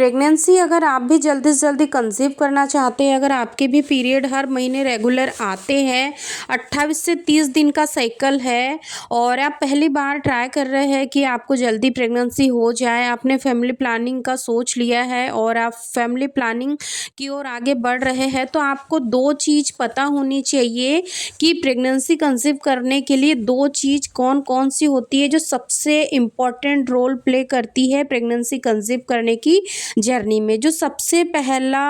Pregnancy अगर आप भी जल्दी से जल्दी कंसीव करना चाहते हैं, अगर आपके भी पीरियड हर महीने रेगुलर आते हैं, 28 से 30 दिन का साइकिल है और आप पहली बार ट्राई कर रहे हैं कि आपको जल्दी प्रेगनेंसी हो जाए, आपने फैमिली प्लानिंग का सोच लिया है और आप फैमिली प्लानिंग की ओर आगे बढ़ रहे हैं, तो आपको 2 चीज़ पता होनी चाहिए कि प्रेगनेंसी कंसीव करने के लिए 2 चीज़ कौन-कौन सी होती है जो सबसे इम्पोर्टेंट रोल प्ले करती है प्रेगनेंसी कंसीव करने की जर्नी में। जो सबसे पहला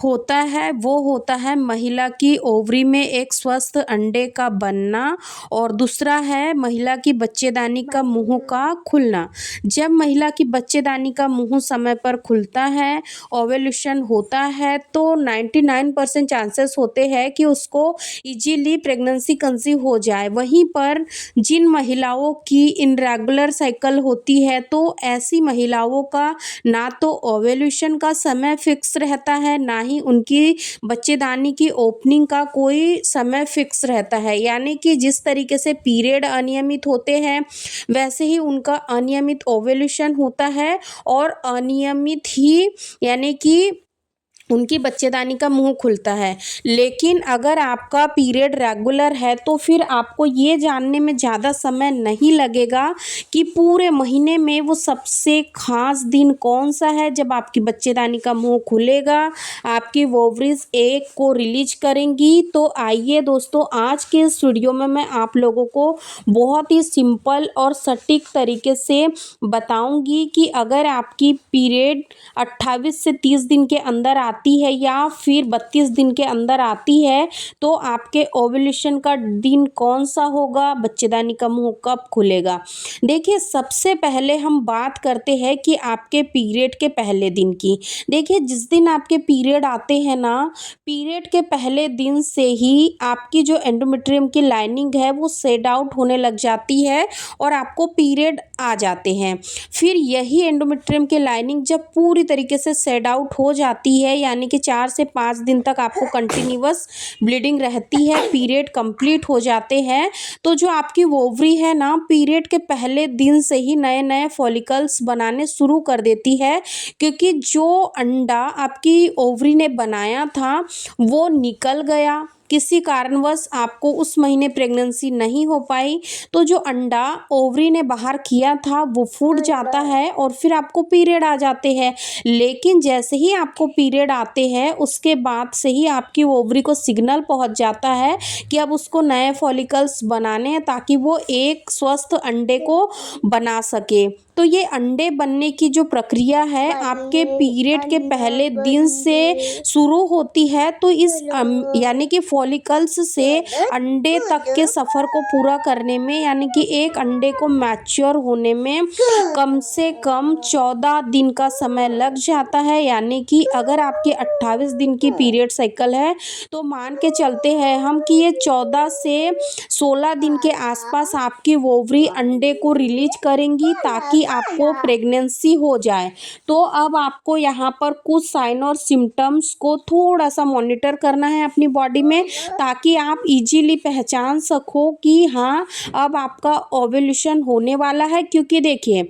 होता है वो होता है महिला की ओवरी में एक स्वस्थ अंडे का बनना और दूसरा है महिला की बच्चेदानी का मुंह का खुलना। जब महिला की बच्चेदानी का मुंह समय पर खुलता है, ओव्यूलेशन होता है, तो 99% चांसेस होते हैं कि उसको इजीली प्रेगनेंसी कंसीव हो जाए। वहीं पर जिन महिलाओं की इनरेगुलर साइकिल होती है, तो ऐसी महिलाओं का ना तो ओव्यूलेशन का समय फिक्स रहता है, ना ही उनकी बच्चेदानी की ओपनिंग का कोई समय फिक्स रहता है। यानी कि जिस तरीके से पीरियड अनियमित होते हैं, वैसे ही उनका अनियमित ओव्यूलेशन होता है और अनियमित ही यानी कि उनकी बच्चेदानी का मुंह खुलता है। लेकिन अगर आपका पीरियड रेगुलर है तो फिर आपको ये जानने में ज़्यादा समय नहीं लगेगा कि पूरे महीने में वो सबसे ख़ास दिन कौन सा है जब आपकी बच्चेदानी का मुंह खुलेगा, आपकी ओवरीज एग को रिलीज करेंगी। तो आइए दोस्तों, आज के इस वीडियो में मैं आप लोगों को बहुत ही सिंपल और सटीक तरीके से बताऊंगी कि अगर आपकी पीरियड 28 से 30 दिन के अंदर आती है या फिर 32 दिन के अंदर आती है, तो आपके ओव्यूलेशन का दिन कौन सा होगा, बच्चेदानी का मुंह कब खुलेगा। देखिए, सबसे पहले हम बात करते हैं कि आपके पीरियड के पहले दिन की। देखिए, जिस दिन आपके पीरियड आते हैं ना, पीरियड के पहले दिन से ही आपकी जो एंडोमेट्रियम की लाइनिंग है वो सेड आउट होने लग जाती है और आपको पीरियड आ जाते हैं। फिर यही एंडोमेट्रियम की लाइनिंग जब पूरी तरीके से सेड आउट हो जाती है, यानी कि 4 से 5 दिन तक आपको कंटिन्यूअस ब्लीडिंग रहती है, पीरियड कंप्लीट हो जाते हैं, तो जो आपकी ओवरी है ना, पीरियड के पहले दिन से ही नए नए फॉलिकल्स बनाने शुरू कर देती है, क्योंकि जो अंडा आपकी ओवरी ने बनाया था वो निकल गया। किसी कारणवश आपको उस महीने प्रेगनेंसी नहीं हो पाई, तो जो अंडा ओवरी ने बाहर किया था वो फूट जाता है और फिर आपको पीरियड आ जाते हैं। लेकिन जैसे ही आपको पीरियड आते हैं, उसके बाद से ही आपकी ओवरी को सिग्नल पहुंच जाता है कि अब उसको नए फॉलिकल्स बनाने हैं ताकि वो एक स्वस्थ अंडे को बना सके। तो ये अंडे बनने की जो प्रक्रिया है आपके पीरियड के पहले दिन से शुरू होती है। तो इस यानी कि फॉलिकल्स से अंडे तक के सफ़र को पूरा करने में, यानी कि एक अंडे को मैच्योर होने में कम से कम 14 दिन का समय लग जाता है। यानी कि अगर आपकी 28 दिन की पीरियड साइकिल है, तो मान के चलते हैं हम कि ये 14 से 16 दिन के आसपास आपकी ओवरी अंडे को रिलीज करेंगी ताकि आपको प्रेगनेंसी हो जाए। तो अब आपको यहाँ पर कुछ साइन और सिम्टम्स को थोड़ा सा मॉनिटर करना है अपनी बॉडी में, ताकि आप इजीली पहचान सको कि हाँ, अब आपका ओव्यूलेशन होने वाला है। क्योंकि देखिए,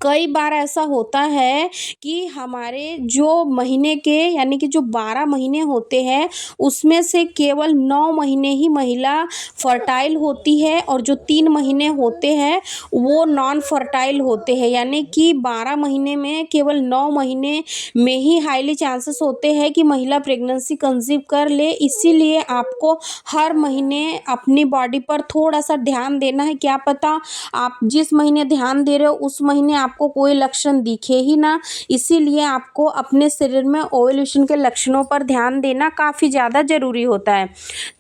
कई बार ऐसा होता है कि हमारे जो महीने के यानी कि जो 12 महीने होते हैं, उसमें से केवल 9 महीने ही महिला फर्टाइल होती है और जो 3 महीने होते हैं वो नॉन फर्टाइल होते हैं। यानी कि 12 महीने में केवल 9 महीने में ही हाईली चांसेस होते हैं कि महिला प्रेगनेंसी कंसीव कर ले। इसीलिए आपको हर महीने अपनी बॉडी पर थोड़ा सा ध्यान देना है। क्या पता आप जिस महीने ध्यान दे रहे हो उस महीने आपको कोई लक्षण दिखे ही ना। इसीलिए आपको अपने शरीर में ओव्यूलेशन के लक्षणों पर ध्यान देना काफ़ी ज़्यादा ज़रूरी होता है।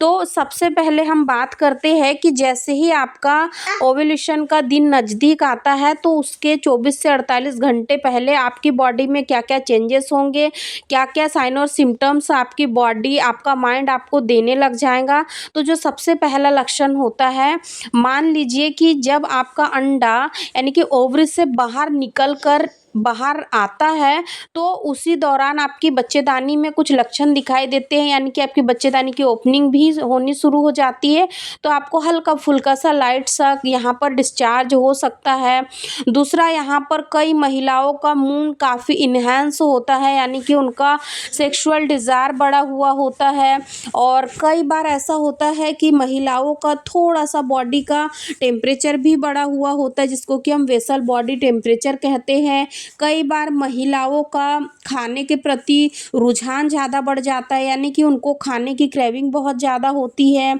तो सबसे पहले हम बात करते हैं कि जैसे ही आपका ओव्यूलेशन का दिन नज़दीक आता है, तो उसके 24 से 48 घंटे पहले आपकी बॉडी में क्या क्या चेंजेस होंगे, क्या क्या साइन और सिम्टम्स आपकी बॉडी, आपका माइंड आपको देने लग जाएगा। तो जो सबसे पहला लक्षण होता है, मान लीजिए कि जब आपका अंडा यानी कि ओवरी से बाहर निकल कर बाहर आता है तो उसी दौरान आपकी बच्चेदानी में कुछ लक्षण दिखाई देते हैं, यानी कि आपकी बच्चेदानी की ओपनिंग भी होनी शुरू हो जाती है, तो आपको हल्का फुल्का सा लाइट सा यहाँ पर डिस्चार्ज हो सकता है। दूसरा, यहाँ पर कई महिलाओं का मूड काफ़ी इन्हेंस होता है, यानी कि उनका सेक्सुअल डिज़ायर बढ़ा हुआ होता है। और कई बार ऐसा होता है कि महिलाओं का थोड़ा सा बॉडी का टेम्परेचर भी बढ़ा हुआ होता है, जिसको कि हम वेसल बॉडी टेम्परेचर कहते हैं। कई बार महिलाओं का खाने के प्रति रुझान ज़्यादा बढ़ जाता है, यानी कि उनको खाने की क्रेविंग बहुत ज़्यादा होती है।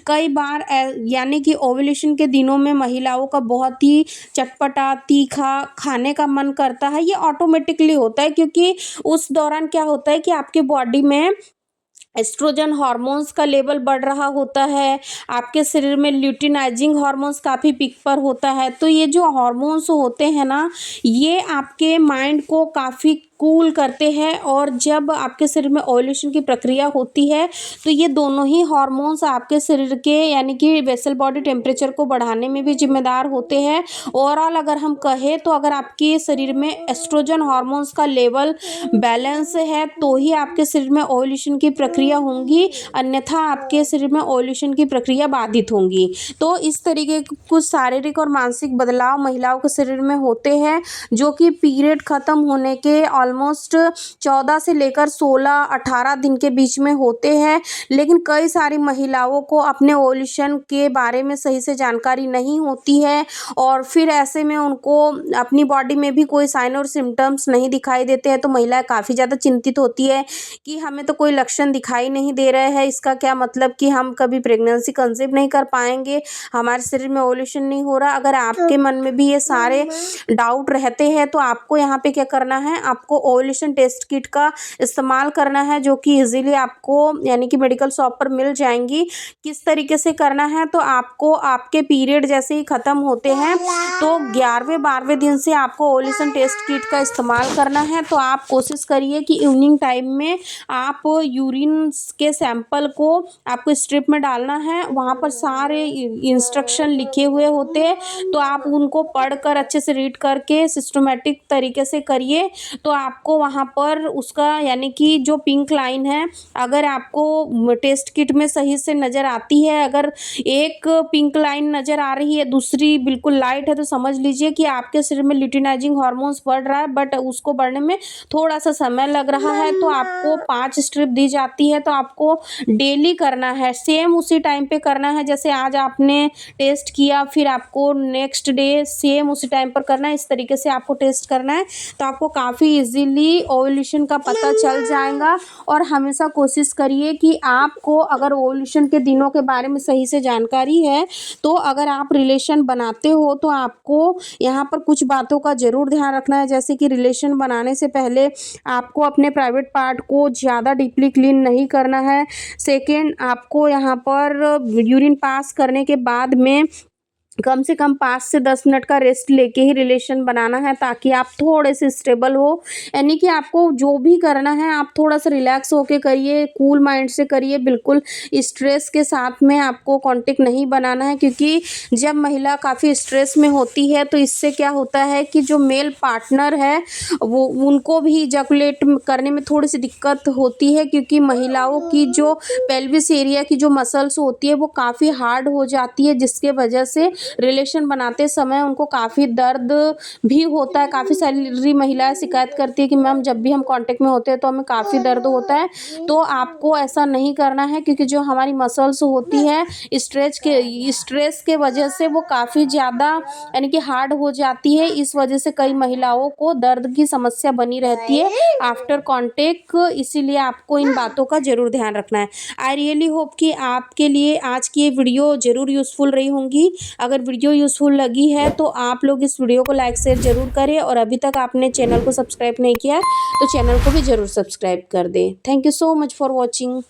कई बार यानी कि ओव्यूलेशन के दिनों में महिलाओं का बहुत ही चटपटा तीखा खाने का मन करता है। ये ऑटोमेटिकली होता है, क्योंकि उस दौरान क्या होता है कि आपके बॉडी में एस्ट्रोजन हार्मोन्स का लेवल बढ़ रहा होता है, आपके शरीर में ल्यूटिनाइजिंग हार्मोन्स काफ़ी पीक पर होता है। तो ये जो हार्मोन्स होते हैं ना, ये आपके माइंड को काफ़ी कूल करते हैं, और जब आपके शरीर में ओव्यूलेशन की प्रक्रिया होती है तो ये दोनों ही हार्मोन्स आपके शरीर के यानी कि वेसल बॉडी टेम्परेचर को बढ़ाने में भी जिम्मेदार होते हैं। ओवरऑल अगर हम कहें तो अगर आपके शरीर में एस्ट्रोजन हार्मोन्स का लेवल बैलेंस है तो ही आपके शरीर में ओव्यूलेशन की प्रक्रिया होंगी, अन्यथा आपके शरीर में ओव्यूलेशन की प्रक्रिया बाधित होंगी। तो इस तरीके के कुछ शारीरिक और मानसिक बदलाव महिलाओं के शरीर में होते हैं, जो कि पीरियड ख़त्म होने के ऑलमोस्ट 14 से लेकर 16-18 दिन के बीच में होते हैं। लेकिन कई सारी महिलाओं को अपने ओव्यूलेशन के बारे में सही से जानकारी नहीं होती है, और फिर ऐसे में उनको अपनी बॉडी में भी कोई साइन और सिम्टम्स नहीं दिखाई देते हैं, तो महिलाएं काफ़ी ज़्यादा चिंतित होती है कि हमें तो कोई लक्षण दिखाई नहीं दे रहे हैं, इसका क्या मतलब कि हम कभी प्रेगनेंसी कंसीव नहीं कर पाएंगे, हमारे शरीर में ओव्यूलेशन नहीं हो रहा। अगर आपके मन में भी ये सारे डाउट रहते हैं तो आपको यहाँ पे क्या करना है, आपको ओव्यूलेशन टेस्ट किट का इस्तेमाल करना है, जो कि इजीली आपको यानी कि मेडिकल शॉप पर मिल जाएंगी। किस तरीके से करना है, तो आपको आपके पीरियड जैसे ही ख़त्म होते हैं तो 11वें-12वें दिन से आपको ओव्यूलेशन टेस्ट किट का इस्तेमाल करना है। तो आप कोशिश करिए कि इवनिंग टाइम में आप यूरिन के सैंपल को आपको स्ट्रिप में डालना है, वहाँ पर सारे इंस्ट्रक्शन लिखे हुए होते हैं, तो आप उनको पढ़कर अच्छे से रीड करके सिस्टमेटिक तरीके से करिए। तो आपको वहाँ पर उसका यानी कि जो पिंक लाइन है, अगर आपको टेस्ट किट में सही से नज़र आती है, अगर एक पिंक लाइन नज़र आ रही है, दूसरी बिल्कुल लाइट है, तो समझ लीजिए कि आपके शरीर में ल्यूटिनाइजिंग हार्मोन्स बढ़ रहा है, बट उसको बढ़ने में थोड़ा सा समय लग रहा है। तो आपको 5 स्ट्रिप दी जाती है, तो आपको डेली करना है, सेम उसी टाइम पे करना है, जैसे आज आपने टेस्ट किया फिर आपको नेक्स्ट डे सेम उसी टाइम पर करना है, इस तरीके से आपको टेस्ट करना है। तो आपको काफ़ी इजीली ओव्यूलेशन का पता चल जाएगा। और हमेशा कोशिश करिए कि आपको अगर ओव्यूलेशन के दिनों के बारे में सही से जानकारी है, तो अगर आप रिलेशन बनाते हो तो आपको यहाँ पर कुछ बातों का ज़रूर ध्यान रखना है, जैसे कि रिलेशन बनाने से पहले आपको अपने प्राइवेट पार्ट को ज़्यादा डीपली क्लीन नहीं करना है। सेकेंड, आपको यहाँ पर यूरिन पास करने के बाद में कम से कम 5 से 10 मिनट का रेस्ट लेके ही रिलेशन बनाना है, ताकि आप थोड़े से स्टेबल हो। यानी कि आपको जो भी करना है आप थोड़ा सा रिलैक्स होके करिए, कूल माइंड से करिए, बिल्कुल स्ट्रेस के साथ में आपको कांटेक्ट नहीं बनाना है, क्योंकि जब महिला काफ़ी स्ट्रेस में होती है तो इससे क्या होता है कि जो मेल पार्टनर है वो उनको भी इजैकुलेट करने में थोड़ी सी दिक्कत होती है, क्योंकि महिलाओं की जो पेल्विस एरिया की जो मसल्स होती है वो काफ़ी हार्ड हो जाती है, जिसके वजह से रिलेशन बनाते समय उनको काफ़ी दर्द भी होता है। काफ़ी सारी महिलाएं शिकायत करती है कि मैम जब भी हम कांटेक्ट में होते हैं तो हमें काफ़ी दर्द होता है। तो आपको ऐसा नहीं करना है, क्योंकि जो हमारी मसल्स होती है स्ट्रेस के वजह से वो काफ़ी ज़्यादा यानी कि हार्ड हो जाती है। इस वजह से कई महिलाओं को दर्द की समस्या बनी रहती है आफ्टर कांटेक्ट, इसीलिए आपको इन बातों का ज़रूर ध्यान रखना है। आई रियली होप कि आपके लिए आज की ये वीडियो ज़रूर यूज़फुल रही होंगी। अगर वीडियो यूज़फुल लगी है तो आप लोग इस वीडियो को लाइक शेयर ज़रूर करें, और अभी तक आपने चैनल को सब्सक्राइब नहीं किया तो चैनल को भी ज़रूर सब्सक्राइब कर दें। Thank you so much for watching.